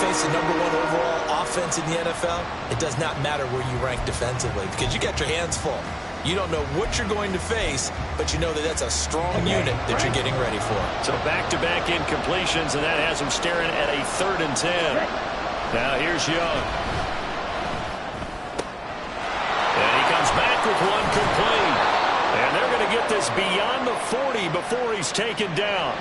face the #1 overall offense in the NFL, it does not matter where you rank defensively because you got your hands full. You don't know what you're going to face, but you know that that's a strong unit that you're getting ready for. So back-to-back incompletions, and that has him staring at a 3rd and 10. Now here's Young. And he comes back with one complete. And they're going to get this beyond the 40 before he's taken down.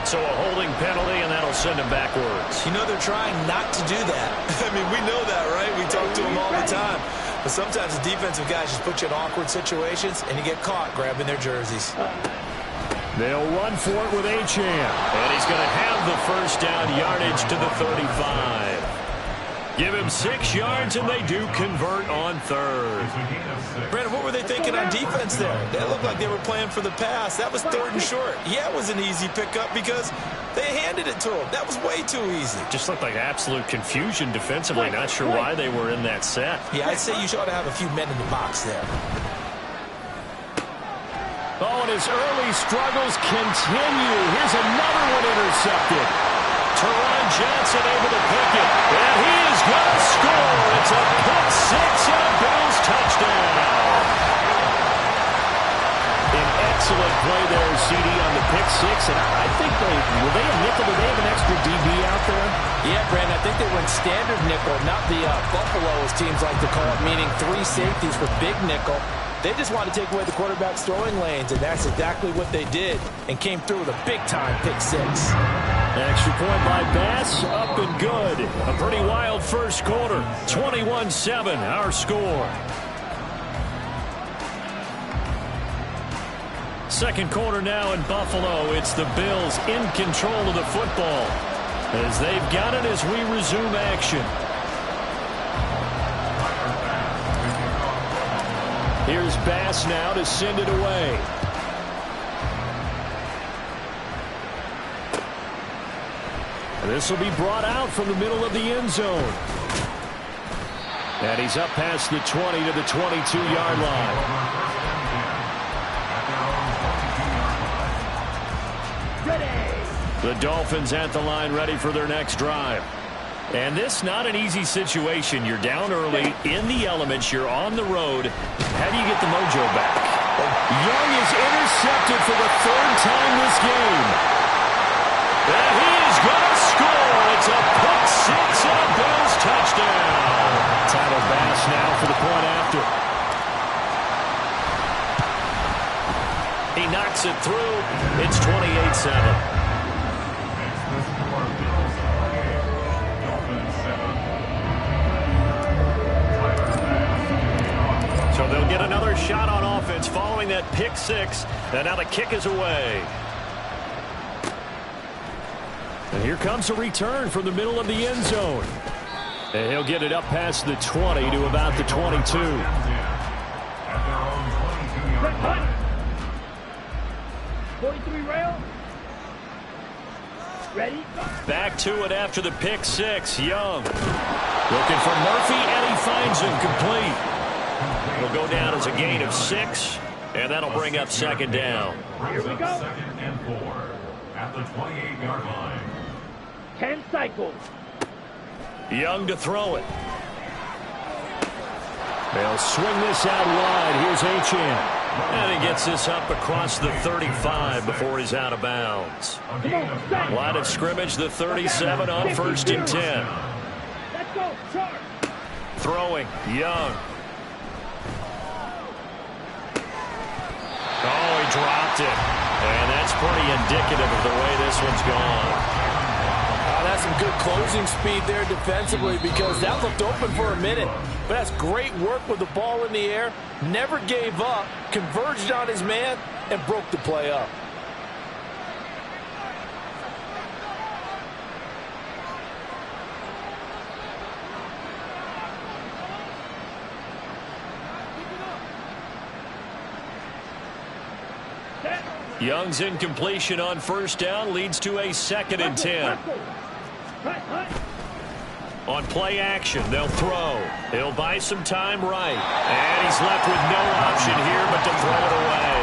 So a holding penalty, and that'll send him backwards. You know they're trying not to do that. I mean, we know that, right? We talk to them all the time. But sometimes the defensive guys just put you in awkward situations, and you get caught grabbing their jerseys. They'll run for it with Achane. And he's going to have the first down, yardage to the 35. Give him 6 yards, and they do convert on 3rd. Brandon, what were they thinking on defense there? That looked like they were playing for the pass. That was 3rd and short. Yeah, it was an easy pickup because they handed it to him. That was way too easy. Just looked like absolute confusion defensively. Not sure why they were in that set. Yeah, I'd say you ought to have a few men in the box there. Oh, and his early struggles continue. Here's another one intercepted. Teron Johnson able to pick it. And he is going to score. It's a pick 6 and a Bills touchdown. An excellent play there, CD, on the pick 6. And I think were they a nickel? Did they have an extra DB out there? Yeah, Brandon, I think they went standard nickel, not the Buffalo, as teams like to call it, meaning 3 safeties for big nickel. They just want to take away the quarterback's throwing lanes, and that's exactly what they did, and came through with a big-time pick 6. Extra point by Bass, up and good. A pretty wild first quarter. 21-7, our score. Second quarter now in Buffalo. It's the Bills in control of the football as they've got it as we resume action. Here's Bass now to send it away. This will be brought out from the middle of the end zone. And he's up past the 20 to the 22-yard line. The Dolphins at the line ready for their next drive. And this not an easy situation. You're down early, in the elements, you're on the road. How do you get the mojo back? Young is intercepted for the 3rd time this game. And he is going to score. It's a pick 6 and a Bills touchdown. Tyler Bass now for the point after. He knocks it through. It's 28-7. So they'll get another shot on offense following that pick 6. And now the kick is away. And here comes a return from the middle of the end zone. And he'll get it up past the 20 to about the 22. Ready? Back to it after the pick 6. Young looking for Murphy, and he finds him complete. It'll go down as a gain of 6, and that'll bring up 2nd down. Here we go. 2nd and 4 at the 28-yard line. 10 cycles. Young to throw it. They'll swing this out wide. Here's Achane. And he gets this up across the 35 before he's out of bounds. Line of scrimmage, the 37 on 1st and 10. Let's go. Charge. Throwing. Young. Oh, he dropped it. And that's pretty indicative of the way this one's gone. That's some good closing speed there defensively because that looked open for a minute. But that's great work with the ball in the air. Never gave up, converged on his man, and broke the play up. Young's incompletion on 1st down leads to a 2nd and 10. On play action, they'll throw. He'll buy some time right. And he's left with no option here but to throw it away.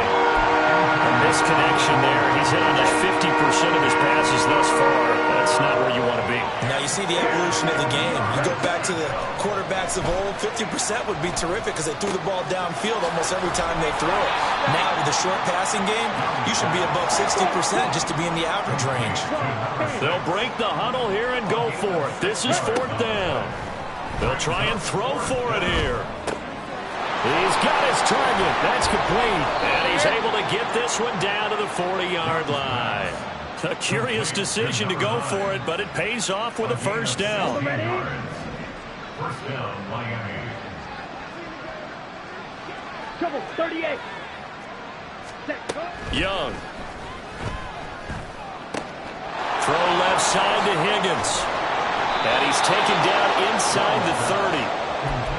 And Misconnection there. He's hit on just 50% of his passes thus far. That's not where you want to be. Now you see the evolution of the game. You go back to the quarterbacks of old, 50% would be terrific because they threw the ball downfield almost every time they threw it. Now with the short passing game, you should be above 60% just to be in the average range. They'll break the huddle here and go for it. This is 4th down. They'll try and throw for it here. He's got his target. That's complete. And he's able to get this one down to the 40-yard line. A curious decision to go for it, but it pays off with a first down. First down, Miami. Trouble, 38. Young. Throw left side to Higgins. And he's taken down inside the 30.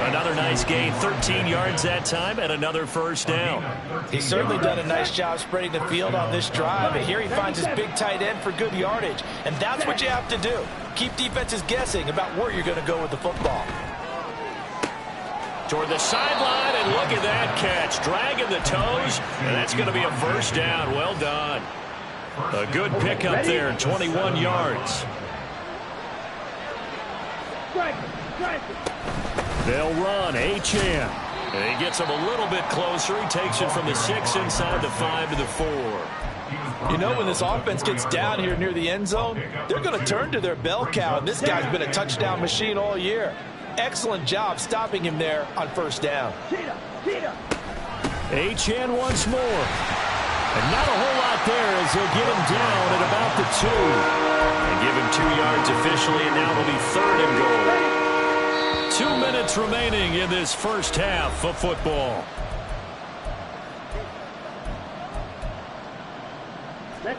Another nice gain, 13 yards that time, and another first down. He's certainly done a nice job spreading the field on this drive, and here he finds his big tight end for good yardage. And that's what you have to do. Keep defenses guessing about where you're going to go with the football. Toward the sideline, and look at that catch. Dragging the toes, and that's going to be a first down. Well done. A good pickup there, 21 yards. They'll run. Achane. He gets him a little bit closer. He takes it from the 6 inside the 5 to the 4. You know, when this offense gets down here near the end zone, they're going to turn to their bell cow, and this guy's been a touchdown machine all year. Excellent job stopping him there on first down. Achane once more. And not a whole lot there as he'll get him down at about the 2. And give him 2 yards officially, and now it'll be 3rd and goal. 2 minutes remaining in this first half of football.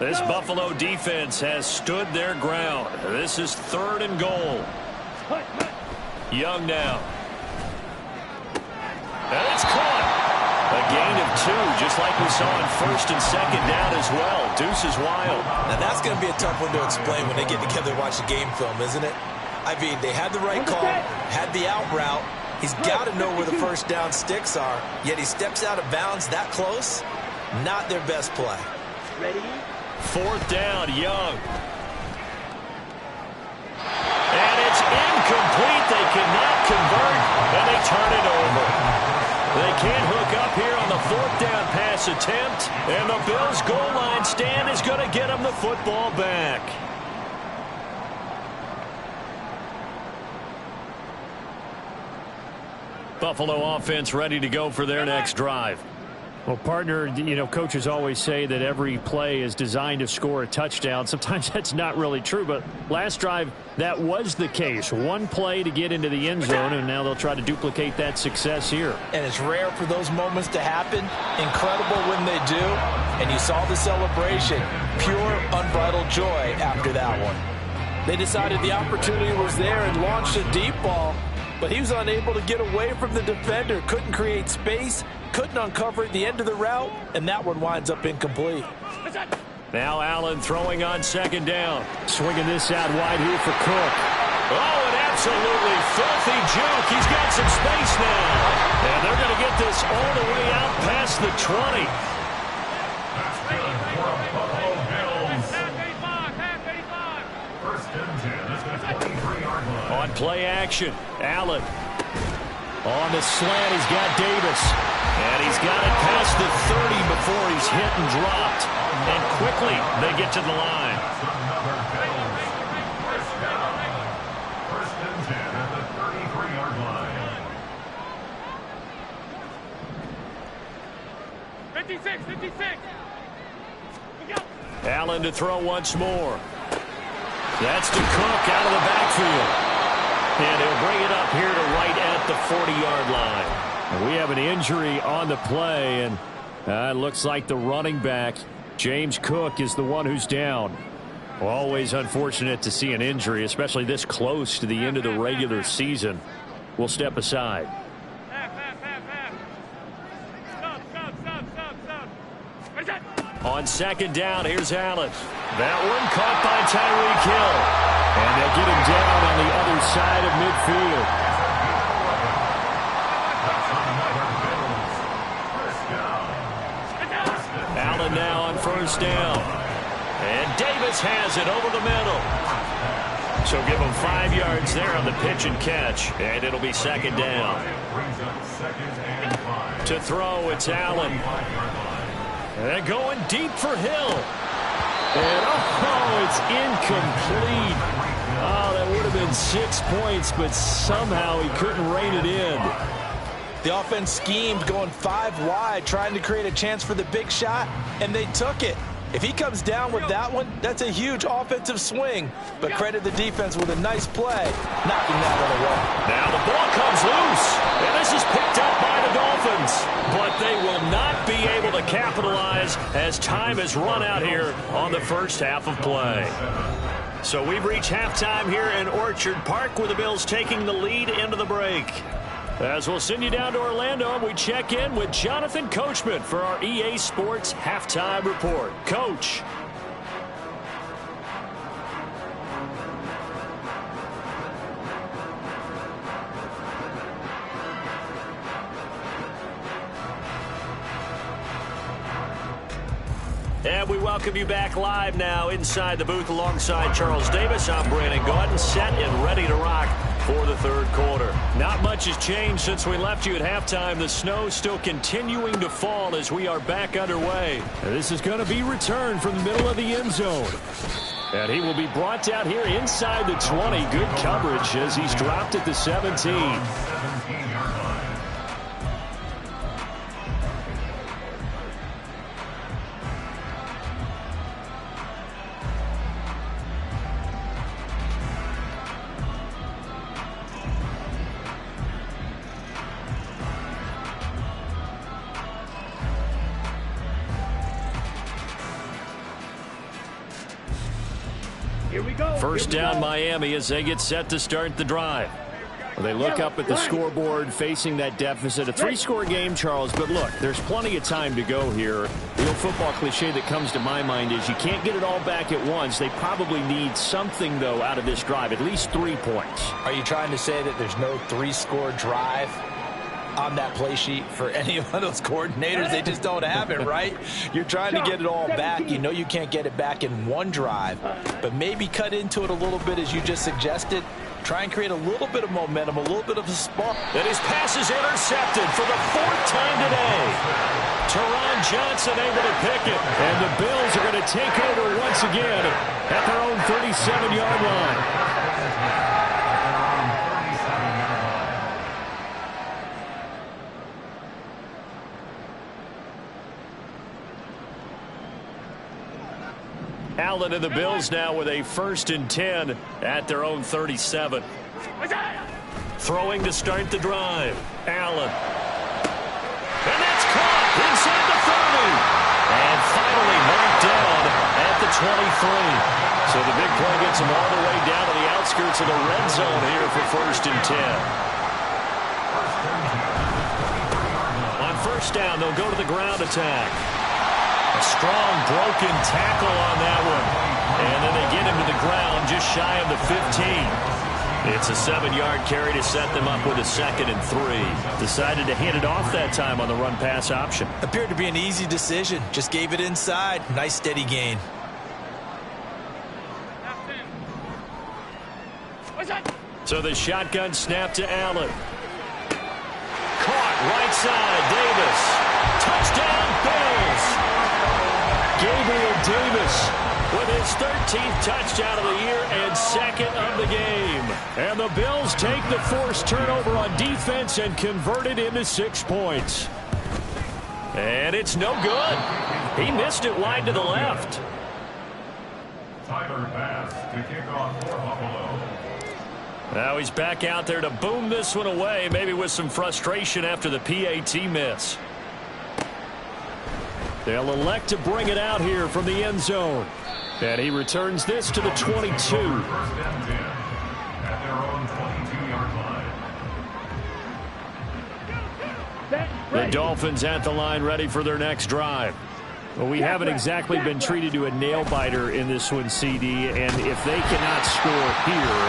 This Buffalo defense has stood their ground. This is 3rd and goal. Young now. And it's caught. A gain of 2, just like we saw in 1st and 2nd down as well. Deuce is wild. Now that's going to be a tough one to explain when they get together and watch the game film, isn't it? I mean, they had the right call, had the out route. He's got to know where the first down sticks are, yet he steps out of bounds that close. Not their best play. Ready? 4th down, Young. And it's incomplete. They cannot convert, and they turn it over. They can't hook up here on the 4th down pass attempt, and the Bills' goal line stand is going to get them the football back. Buffalo offense ready to go for their next drive. Well, partner, you know, coaches always say that every play is designed to score a touchdown. Sometimes that's not really true, but last drive, that was the case. One play to get into the end zone, and now they'll try to duplicate that success here. And it's rare for those moments to happen. Incredible when they do. And you saw the celebration. Pure, unbridled joy after that one. They decided the opportunity was there and launched a deep ball, but he was unable to get away from the defender. Couldn't create space, couldn't uncover the end of the route, and that one winds up incomplete. Now Allen throwing on 2nd down. Swinging this out wide here for Cook. Oh, an absolutely filthy juke. He's got some space now. And they're going to get this all the way out past the 20. That's good for Buffalo Bills. First and 10 is the 23-yard line. On play action, Allen. On the slant, he's got Davis. And he's got it past the 30 before he's hit and dropped. And quickly, they get to the line. First down. First and 10 at the 33-yard line. 56. Allen to throw once more. That's to Cook out of the backfield. And he'll bring it up here to right at the 40-yard line. We have an injury on the play, and it looks like the running back, James Cook, is the one who's down. Always unfortunate to see an injury, especially this close to the end of the regular season. We'll step aside. On 2nd down, here's Allen. That one caught by Tyreek Hill. And they'll get him down on the other side of midfield. Allen now on first down. And Davis has it over the middle. So give him 5 yards there on the pitch and catch. And it'll be second down. To throw, it's Allen. And going deep for Hill. And it's incomplete. Oh, that would have been 6 points, but somehow he couldn't rein it in. The offense schemed going 5 wide, trying to create a chance for the big shot, and they took it. If he comes down with that one, that's a huge offensive swing. But credit the defense with a nice play, knocking that one away. Now the ball comes loose, and this is picked up by the Dolphins. But they will not be able to capitalize as time has run out here on the first half of play. So we've reached halftime here in Orchard Park with the Bills taking the lead into the break. As we'll send you down to Orlando, we check in with Jonathan Coachman for our EA Sports Halftime Report. Coach. And we welcome you back live now inside the booth alongside Charles Davis. I'm Brandon Gaudin, set and ready to rock for the third quarter. Not much has changed since we left you at halftime. The snow still continuing to fall as we are back underway. And this is going to be returned from the middle of the end zone. And he will be brought down here inside the 20. Good coverage as he's dropped at the 17. First down Miami as they get set to start the drive. Well, they look up at the scoreboard facing that deficit. A 3-score game, Charles, but look, there's plenty of time to go here. The old football cliche that comes to my mind is you can't get it all back at once. They probably need something, though, out of this drive, at least 3 points. Are you trying to say that there's no 3-score drive on that play sheet for any of those coordinators? They just don't have it, right? You're trying to get it all back. You know you can't get it back in one drive, but maybe cut into it a little bit as you just suggested. Try and create a little bit of momentum, a little bit of a spark. And his pass is intercepted for the 4th time today. Teron Johnson able to pick it, and the Bills are going to take over once again at their own 37-yard line. Allen and the Bills now with a 1st and 10 at their own 37. Throwing to start the drive. Allen. And that's caught inside the 30. And finally marked down at the 23. So the big play gets him all the way down to the outskirts of the red zone here for 1st and 10. On 1st down, they'll go to the ground attack. A strong broken tackle on that one. And then they get him to the ground just shy of the 15. It's a 7-yard carry to set them up with a 2nd and 3. Decided to hand it off that time on the run-pass option. Appeared to be an easy decision. Just gave it inside. Nice steady gain. So the shotgun snap to Allen. Caught right side. Davis. Touchdown Bills. Gabriel Davis with his 13th touchdown of the year and 2nd of the game. And the Bills take the forced turnover on defense and convert it into 6 points. And it's no good. He missed it wide to the left. Tyler Bass to kick off for Buffalo. Now he's back out there to boom this one away, maybe with some frustration after the PAT miss. They'll elect to bring it out here from the end zone. And he returns this to the 22. First and 10 at their own 22-yard line. The Dolphins at the line ready for their next drive. Well, we haven't exactly been treated to a nail-biter in this one, CD, and if they cannot score here,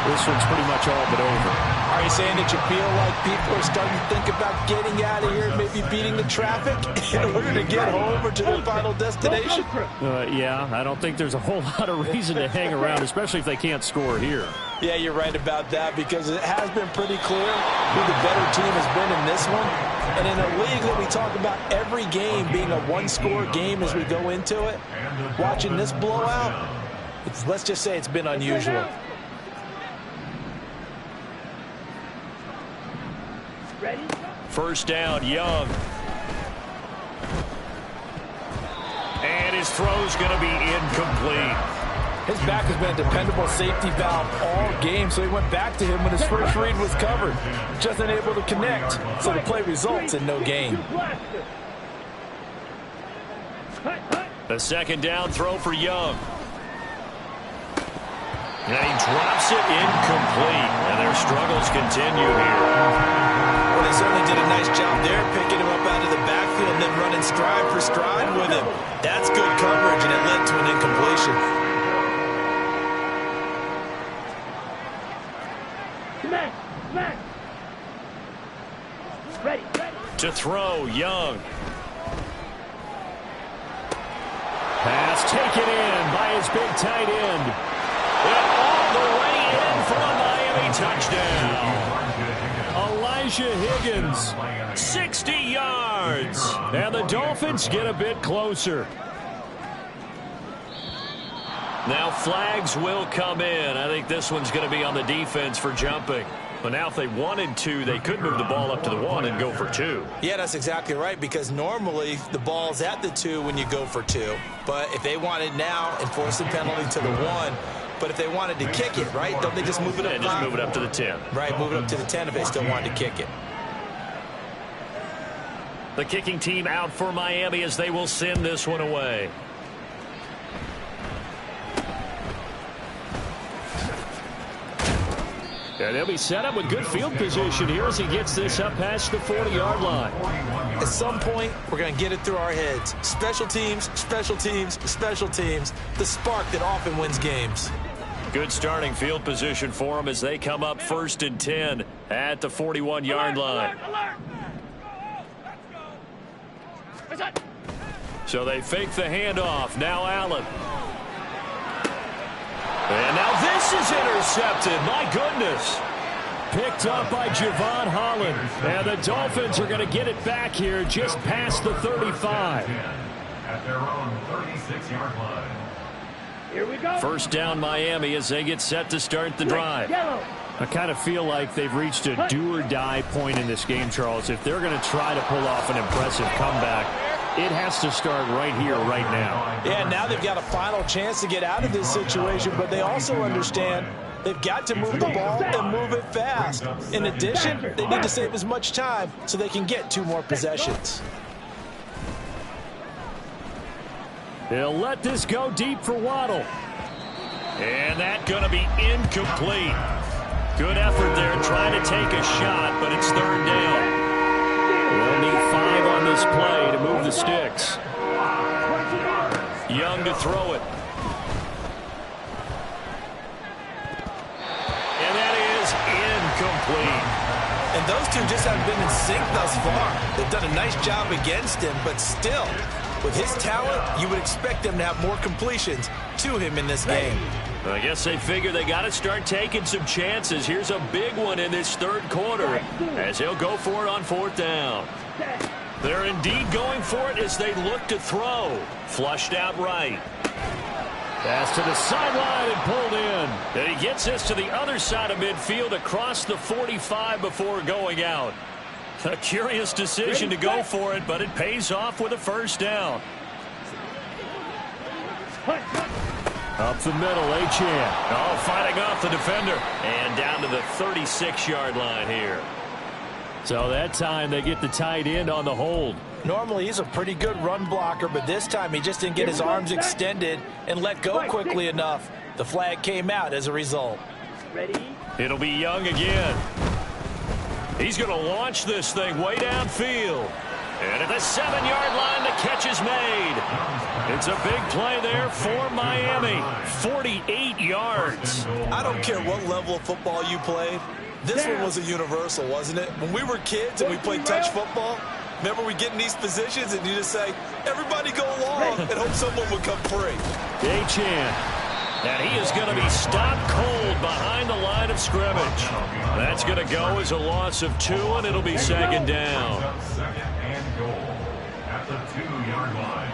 this one's pretty much all but over. Are you saying that you feel like people are starting to think about getting out of here and maybe beating the traffic in order to get home or to their final destination? Yeah, I don't think there's a whole lot of reason to hang around, especially if they can't score here. Yeah, you're right about that because it has been pretty clear who the better team has been in this one. And in a league that we talk about every game being a one-score game as we go into it, watching this blowout, let's just say it's been unusual. Ready? First down, Young. And his throw's going to be incomplete. His back has been a dependable safety valve all game, so he went back to him when his first read was covered. Just unable to connect, so the play results in no gain. The second down throw for Young. And he drops it incomplete. And their struggles continue here. Well, they certainly did a nice job there, picking him up out of the backfield and then running stride for stride with him. That's good coverage, and it led to an incompletion. Ready. To throw, Young. Pass taken in by his big tight end. And all the way in for a Miami touchdown. Elijah Higgins, 60 yards. And the Dolphins get a bit closer. Now flags will come in. I think this one's going to be on the defense for jumping. But now if they wanted to, they could move the ball up to the 1 and go for 2. Yeah, that's exactly right, because normally the ball's at the 2 when you go for 2. But if they wanted now, enforce the penalty to the 1. But if they wanted to kick it, right, don't they just move it up? Yeah, just move it up to the 10. Right, move it up to the 10 if they still wanted to kick it. The kicking team out for Miami as they will send this one away. And they'll be set up with good field position here as he gets this up past the 40-yard line. At some point, we're going to get it through our heads. Special teams, special teams, special teams. The spark that often wins games. Good starting field position for them as they come up 1st and 10 at the 41-yard line. So they fake the handoff. Now Allen. And now this is intercepted. My goodness. Picked up by Javon Holland. And the Dolphins are going to get it back here just past the 35. At their own 36-yard line. Here we go. First down Miami as they get set to start the drive. Yellow. I kind of feel like they've reached a do-or-die point in this game, Charles. If they're going to try to pull off an impressive comeback, it has to start right here, right now. Yeah, now they've got a final chance to get out of this situation, but they also understand they've got to move the ball and move it fast. In addition, they need to save as much time so they can get 2 more possessions. They'll let this go deep for Waddle. And that's going to be incomplete. Good effort there trying to take a shot, but it's 3rd down. They'll need 5 on this play to move the sticks. Young to throw it. And that is incomplete. And those two just haven't been in sync thus far. They've done a nice job against him, but still, with his talent, you would expect them to have more completions to him in this game. I guess they figure they got to start taking some chances. Here's a big one in this 3rd quarter as he'll go for it on 4th down. They're indeed going for it as they look to throw. Flushed out right. Pass to the sideline and pulled in. And he gets this to the other side of midfield across the 45 before going out. A curious decision to go for it, but it pays off with a 1st down. Up the middle, Achane. Oh, fighting off the defender. And down to the 36-yard line here. So that time they get the tight end on the hold. Normally, he's a pretty good run blocker, but this time he just didn't get his arms extended and let go quickly enough. The flag came out as a result. Ready? It'll be Young again. He's going to launch this thing way downfield. And at the 7-yard line, the catch is made. It's a big play there for Miami. 48 yards. I don't care what level of football you played. This one was a universal, wasn't it? When we were kids and we played touch football, remember we get in these positions and you just say, everybody go along, and hope someone would come free. Achane. And he is going to be stopped cold behind the line of scrimmage. That's going to go as a loss of 2, and it'll be second down. Second and goal at the 2-yard line.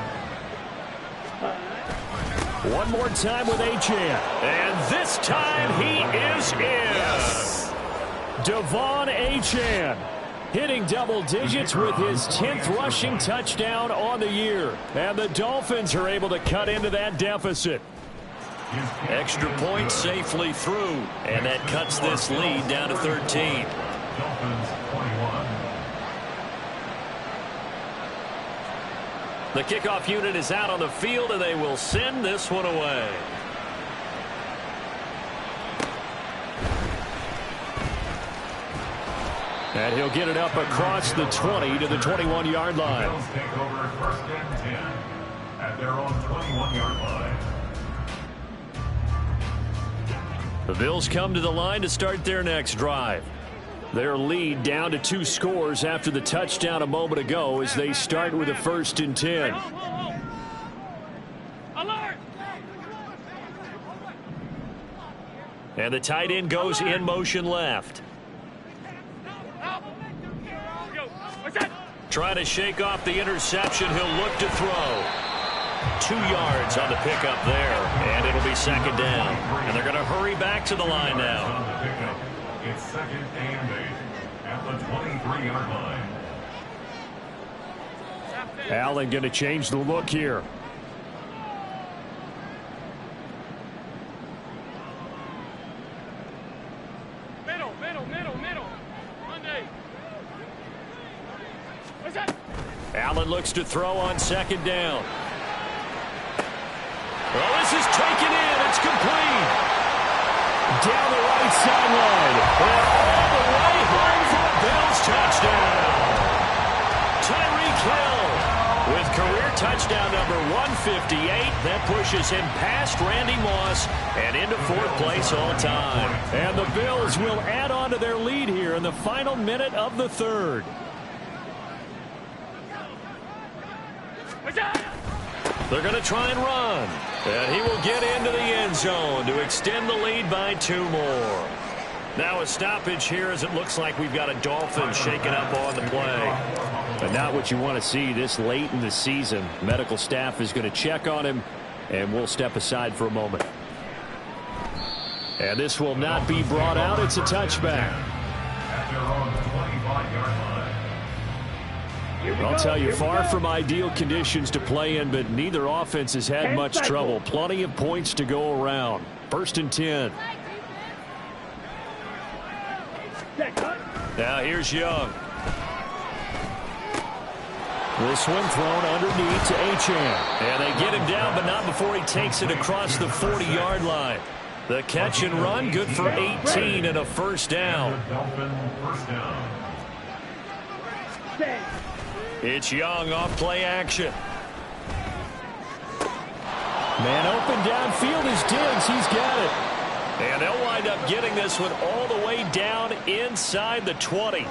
One more time with Achane. And this time he is in. Yes. Devon Achane hitting double digits with his 10th rushing touchdown on the year. And the Dolphins are able to cut into that deficit. Extra point safely through. And that cuts this lead down to 13. Dolphins 21. The kickoff unit is out on the field, and they will send this one away. And he'll get it up across the 20 to the 21-yard line. Bills take over first and 10 at their own 21-yard line. The Bills come to the line to start their next drive. Their lead down to 2 scores after the touchdown a moment ago as they start with a 1st and 10. And the tight end goes in motion left. Trying to shake off the interception. He'll look to throw. 2 yards on the pickup there. And it'll be second down. And they're going to hurry back to the line now. It's second and 8 at the 23-yard line. Allen going to change the look here. Allen looks to throw on second down. Well, this is taken in. It's complete. Down the right sideline. And all the way home for the Bills touchdown. Tyreek Hill with career touchdown number 158. That pushes him past Randy Moss and into 4th place all time. And the Bills will add on to their lead here in the final minute of the 3rd. They're going to try and run. And he will get into the end zone to extend the lead by 2 more. Now a stoppage here as it looks like we've got a Dolphin shaking up on the play. But not what you want to see this late in the season. Medical staff is going to check on him, and we'll step aside for a moment. And this will not be brought out. It's a touchback. At their own 25-yard line. I'll tell you, far from ideal conditions to play in, but neither offense has had much trouble. Plenty of points to go around. 1st and 10. Now here's Young. This one thrown underneath to Achane. And they get him down, but not before he takes it across the 40-yard line. The catch and run, good for 18 and a 1st down. Dolphin first down. It's Young off play action. Man open downfield is Diggs. He's got it. And they'll wind up getting this one all the way down inside the 20.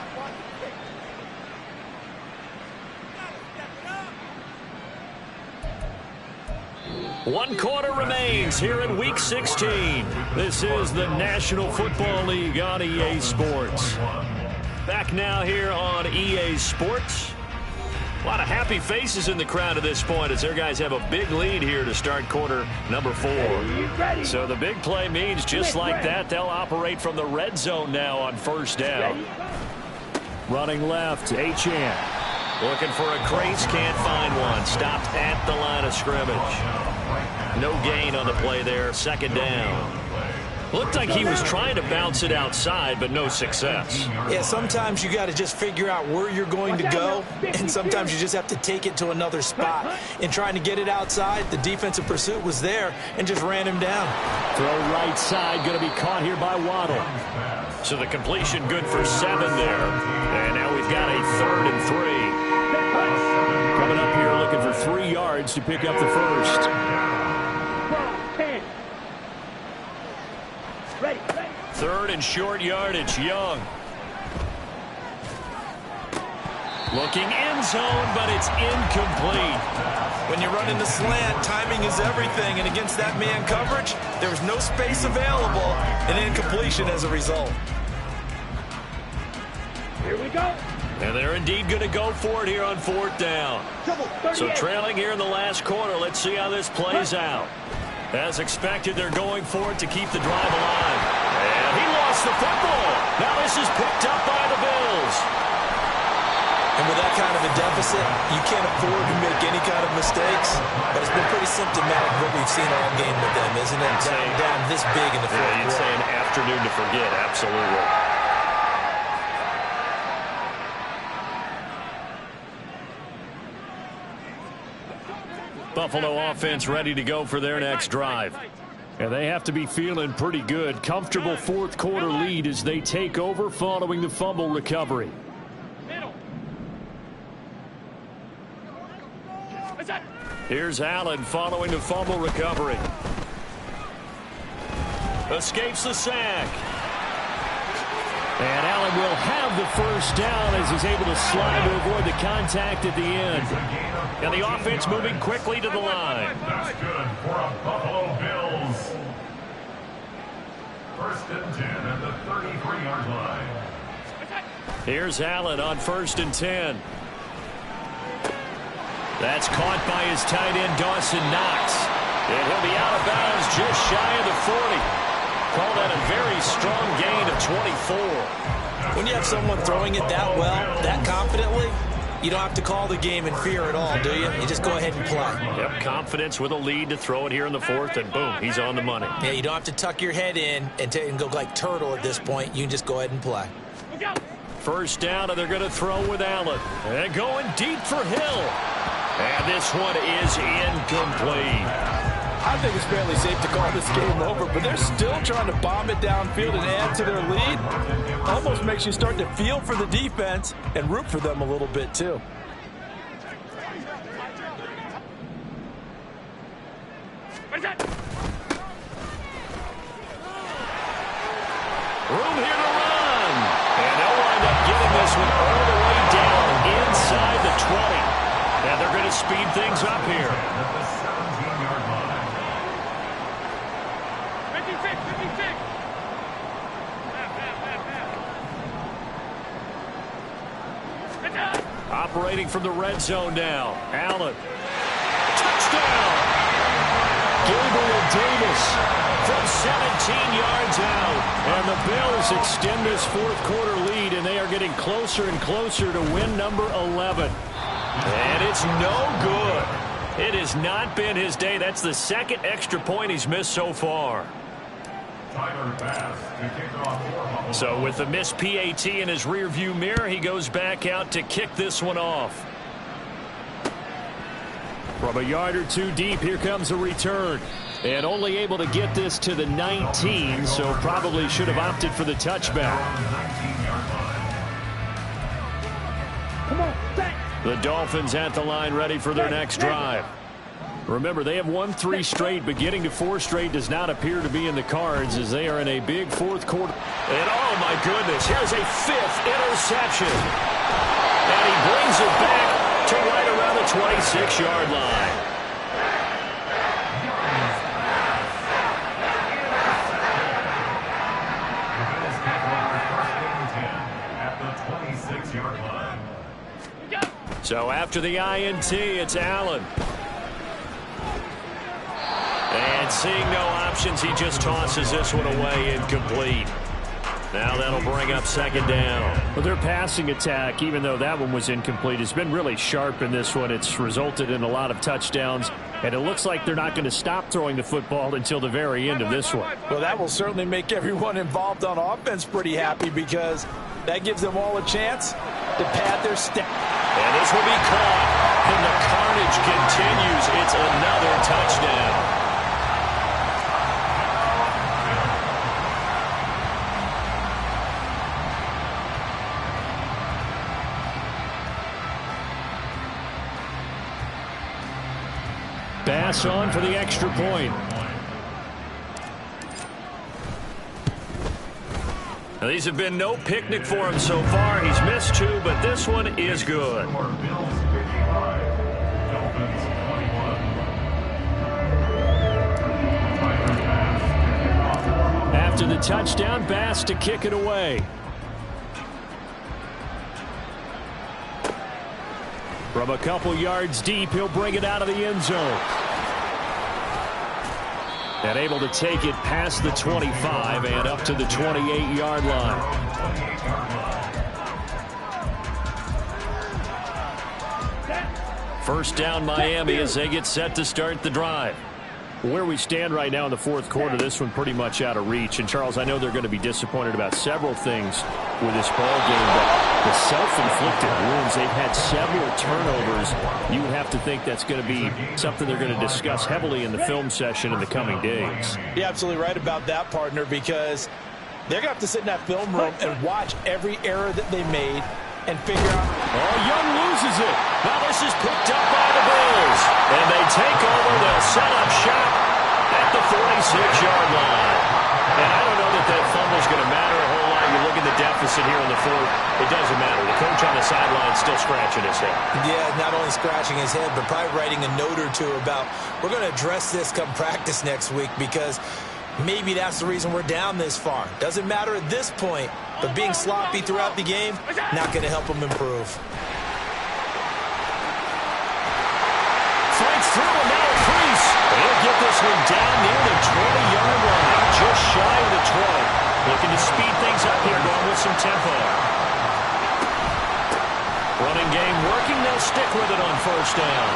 One quarter remains here in Week 16. This is the National Football League on EA Sports. Back now here on EA Sports. A lot of happy faces in the crowd at this point as their guys have a big lead here to start quarter number 4. So the big play means just like that, they'll operate from the red zone now on 1st down. Running left, Achane. Looking for a crease, can't find one. Stopped at the line of scrimmage. No gain on the play there, 2nd down. Looked like he was trying to bounce it outside, but no success. Yeah, sometimes you got to just figure out where you're going to go, and sometimes you just have to take it to another spot. In trying to get it outside, the defensive pursuit was there and just ran him down. Throw right side, going to be caught here by Waddle. So the completion good for 7 there. And now we've got a 3rd and 3. looking for 3 yards to pick up the first. 10. Ready. 3rd and short yardage. Young. Looking end zone, but it's incomplete. When you run into slant, timing is everything. And against that man coverage, there was no space available. And incompletion as a result. Here we go. And they're indeed going to go for it here on 4th down. So trailing here in the last quarter. Let's see how this plays out. As expected, they're going for it to keep the drive alive. And he lost the football. Now this is picked up by the Bills. And with that kind of a deficit, you can't afford to make any kind of mistakes. But it's been pretty symptomatic of what we've seen all game with them, isn't it? Down this big in the fourth quarter. You'd say an afternoon to forget, absolutely. Buffalo offense ready to go for their next drive. And they have to be feeling pretty good. Comfortable 4th quarter lead as they take over following the fumble recovery. Here's Allen following the fumble recovery. Escapes the sack. And Allen will have the first down as he's able to slide to avoid the contact at the end. And the offense moving quickly to the line. That's good for a Buffalo Bills. 1st and 10 at the 33-yard line. Here's Allen on 1st and 10. That's caught by his tight end, Dawson Knox. And he'll be out of bounds just shy of the 40. Call that a very strong gain of 24. When you have someone throwing it that well, that confidently, you don't have to call the game in fear at all, do you? You just go ahead and play. Yep, confidence with a lead to throw it here in the 4th, and boom, he's on the money. Yeah, you don't have to tuck your head in and go like turtle at this point. You can just go ahead and play. 1st down, and they're going to throw with Allen. And going deep for Hill. And this one is incomplete. I think it's fairly safe to call this game over, but they're still trying to bomb it downfield and add to their lead. Almost makes you start to feel for the defense and root for them a little bit, too. Room here to run. And they'll wind up getting this one all the way down inside the 20. And they're going to speed things up here. At the 17-yard line. 56. Operating from the red zone now. Allen. Touchdown. Gabriel Davis from 17 yards out. And the Bills extend this 4th quarter lead, and they are getting closer and closer to win number 11. And it's no good. It has not been his day. That's the 2nd extra point he's missed so far. So with the missed PAT in his rearview mirror, he goes back out to kick this one off. From a yard or 2 deep, here comes a return. And only able to get this to the 19, so probably should have opted for the touchback. Come on, back. The Dolphins at the line ready for their next drive. Remember, they have won 3 straight, but getting to 4 straight does not appear to be in the cards as they are in a big 4th quarter. And oh my goodness, here's a 5th interception. And he brings it back to right around the 26-yard line. So after the INT, it's Allen. And seeing no options, he just tosses this one away, incomplete. Now that'll bring up 2nd down. Well, their passing attack, even though that one was incomplete, has been really sharp in this one. It's resulted in a lot of touchdowns, and it looks like they're not going to stop throwing the football until the very end of this one. Well, that will certainly make everyone involved on offense pretty happy because that gives them all a chance to pad their step. And this will be caught, and the carnage continues. It's another touchdown. Bass on for the extra point. Now, these have been no picnic for him so far. He's missed 2, but this one is good. After the touchdown, Bass to kick it away. From a couple yards deep, he'll bring it out of the end zone. And able to take it past the 25 and up to the 28-yard line. First down, Miami, as they get set to start the drive. Where we stand right now in the fourth quarter, this one pretty much out of reach. And, Charles, I know they're going to be disappointed about several things with this ball game, but the self-inflicted wounds, they've had several turnovers. You have to think that's going to be something they're going to discuss heavily in the film session in the coming days. You're absolutely right about that, partner, because they're going to have to sit in that film room and watch every error that they made and figure out. Oh, Young loses it. Now this is picked up by the Bills. And they take over. They'll set up shop at the 46-yard line. And I don't know that that fumble's going to matter a whole lot. You look at the deficit here in the fourth. It doesn't matter. The coach on the sideline is still scratching his head. Yeah, not only scratching his head, but probably writing a note or two about, we're going to address this come practice next week, because maybe that's the reason we're down this far. Doesn't matter at this point, but being sloppy throughout the game, not going to help them improve. Fights through, and now a crease. They'll get this one down near the 20-yard line, just shy of the 20. Looking to speed things up here, going with some tempo. Running game working, they'll stick with it on first down.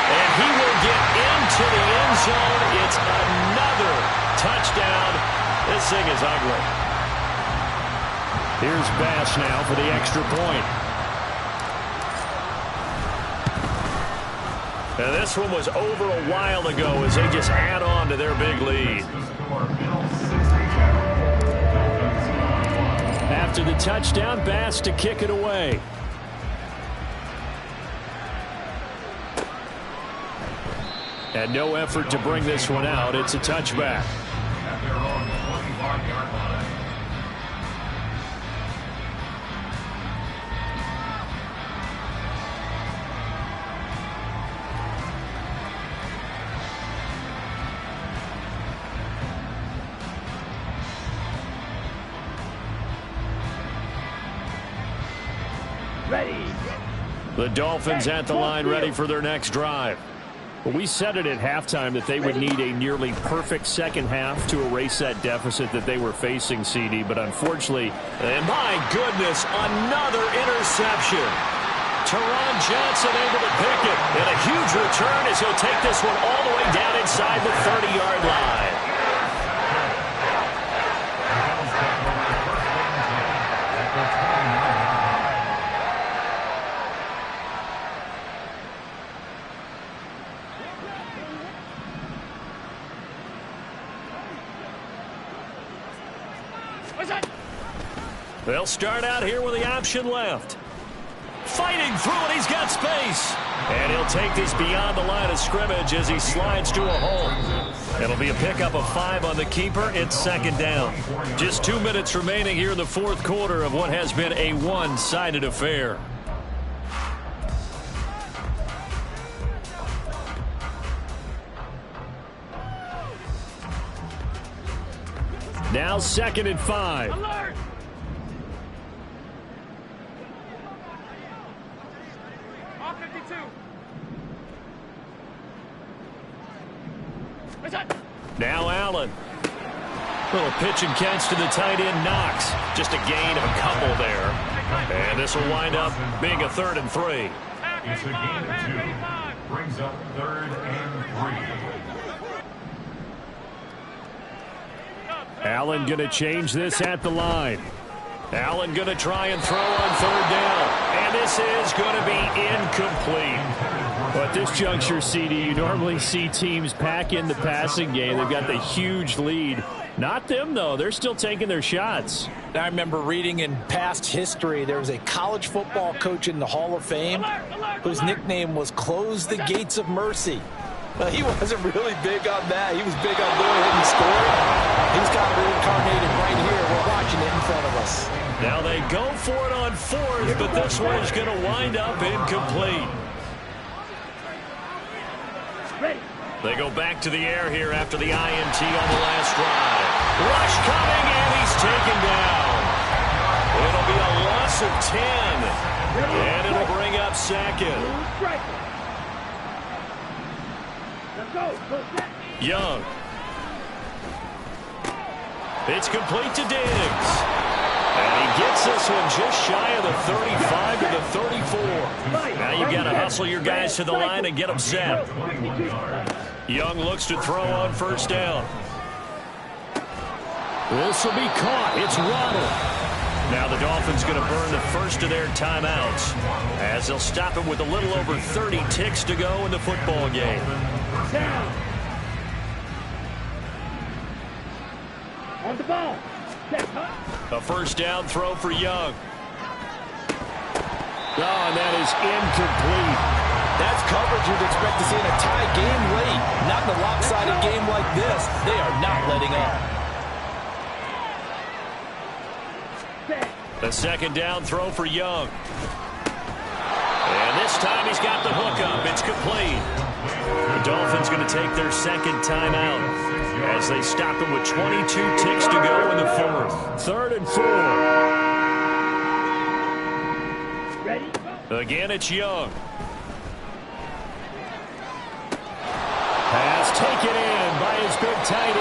And he will get into the end zone. It's another touchdown. This thing is ugly. Here's Bass now for the extra point. And this one was over a while ago as they just add on to their big lead. After the touchdown, Bass to kick it away. And no effort to bring this one out. It's a touchback. At their own 25-yard line. Ready. The Dolphins at the line, ready for their next drive. Well, we said it at halftime that they would need a nearly perfect second half to erase that deficit that they were facing, CD. But unfortunately, and my goodness, another interception. Teron Johnson able to pick it. And a huge return as he'll take this one all the way down inside the 30-yard line. They'll start out here with the option left. Fighting through it, he's got space. And he'll take this beyond the line of scrimmage as he slides to a hole. It'll be a pickup of 5 on the keeper. It's second down. Just 2 minutes remaining here in the fourth quarter of what has been a one-sided affair. Now 2nd and 5. Alert! All 52. Now Allen. Little pitch and catch to the tight end, Knox. Just a gain of a couple there. And this will wind up being a 3rd and 3. It's a gain of 2. Brings up 3rd and 3. Allen going to change this at the line. Allen going to try and throw on 3rd down. And this is going to be incomplete. At this juncture, CD, you normally see teams pack in the passing game. They've got the huge lead. Not them, though. They're still taking their shots. I remember reading in past history there was a college football coach in the Hall of Fame whose nickname was Close the Gates of Mercy. Well, he wasn't really big on that. He was big on going ahead and scoring. He's got it reincarnated right here. We're watching it in front of us. Now they go for it on fourth, but this one is going to wind up incomplete. They go back to the air here after the INT on the last drive. Rush coming, and he's taken down. It'll be a loss of 10, and it'll bring up second. Young. It's complete to Diggs. And he gets this one just shy of the 35 to the 34. Now you've got to hustle your guys to the line and get them set. Young looks to throw on first down. This will be caught. It's Ronald. Now the Dolphins going to burn the first of their timeouts as they'll stop it with a little over 30 ticks to go in the football game. On the ball. A first down throw for Young. Oh, and that is incomplete. That's coverage you'd expect to see in a tie game late. Not in a lopsided game like this. They are not letting up. The second down throw for Young. And this time he's got the hook up. It's complete. The Dolphins going to take their second timeout as they stop him with 22 ticks to go in the fourth. 3rd and 4. Ready? Again, it's Young. Pass taken in by his big tight end.